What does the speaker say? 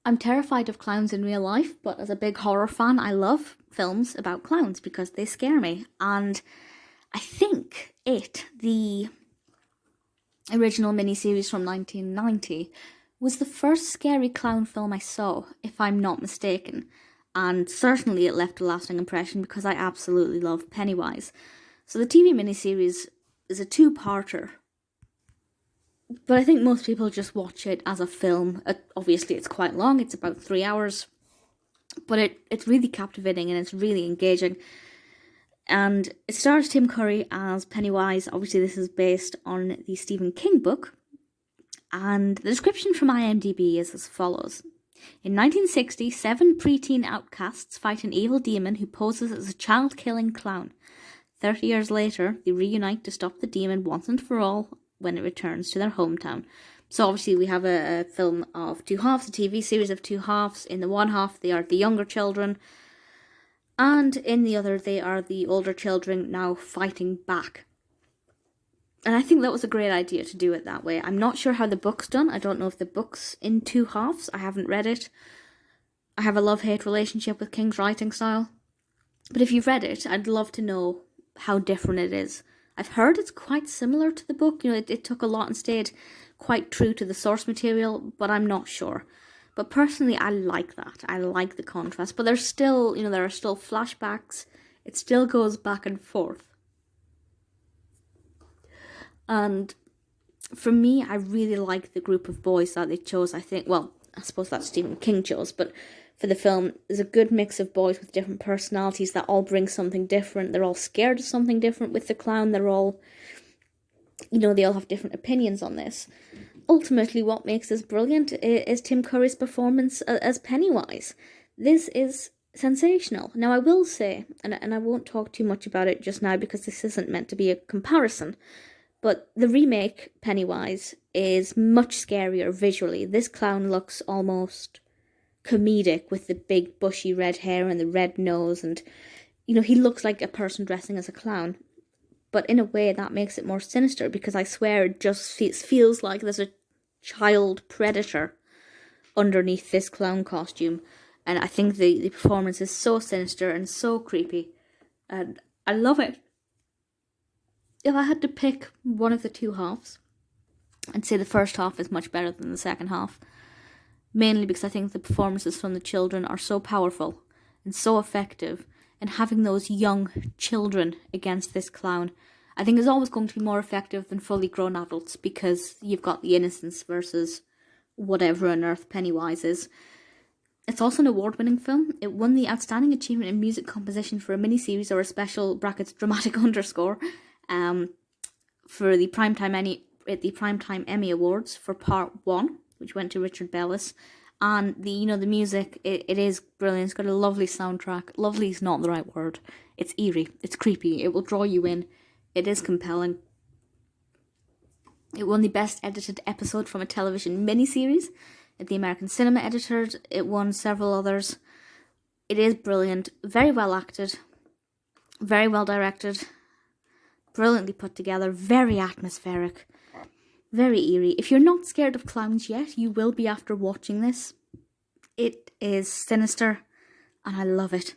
I'm terrified of clowns in real life, but as a big horror fan, I love films about clowns because they scare me. And I think the original miniseries from 1990, was the first scary clown film I saw, if I'm not mistaken. And certainly it left a lasting impression because I absolutely love Pennywise. So the TV miniseries is a two-parter, but I think most people just watch it as a film. Obviously it's quite long, it's about 3 hours, but it's really captivating and it's really engaging. And it stars Tim Curry as Pennywise. Obviously this is based on the Stephen King book. And the description from IMDb is as follows. In 1960, 7 preteen outcasts fight an evil demon who poses as a child-killing clown. 30 years later, they reunite to stop the demon once and for all when it returns to their hometown. So obviously we have a film of two halves, a TV series of two halves. In the one half, they are the younger children, and in the other, they are the older children now fighting back. And I think that was a great idea to do it that way. I'm not sure how the book's done. I don't know if the book's in two halves. I haven't read it. I have a love-hate relationship with King's writing style. But if you've read it, I'd love to know how different it is. I've heard it's quite similar to the book. It took a lot and stayed quite true to the source material, but I'm not sure. But personally, I like that. I like the contrast. But there's still, there are still flashbacks. It still goes back and forth. And for me, I really like the group of boys that they chose. I suppose that Stephen King chose, but for the film, there's a good mix of boys with different personalities that all bring something different. They're all scared of something different with the clown. They're all, they all have different opinions on this. Ultimately, what makes this brilliant is Tim Curry's performance as Pennywise. This is sensational. Now, I will say, and I won't talk too much about it just now because this isn't meant to be a comparison, but the remake Pennywise is much scarier visually. This clown looks almost comedic with the big bushy red hair and the red nose, and he looks like a person dressing as a clown. But in a way that makes it more sinister because I swear it just feels like there's a child predator underneath this clown costume. And I think the performance is so sinister and so creepy. And I love it. If I had to pick one of the two halves, I'd say the first half is much better than the second half. Mainly because I think the performances from the children are so powerful and so effective. And having those young children against this clown, I think is always going to be more effective than fully grown adults because you've got the innocence versus whatever on earth Pennywise is. It's also an award-winning film. It won the Outstanding Achievement in Music Composition for a miniseries or a special brackets dramatic underscore for the Primetime Emmy Awards for Part 1, which went to Richard Bellis. And the music, it is brilliant. It's got a lovely soundtrack. Lovely is not the right word. It's eerie. It's creepy. It will draw you in. It is compelling. It won the Best Edited Episode from a Television Miniseries at the American Cinema Editors. It won several others. It is brilliant. Very well acted. Very well directed. Brilliantly put together. Very atmospheric. Very eerie. If you're not scared of clowns yet, you will be after watching this. It is sinister, and I love it.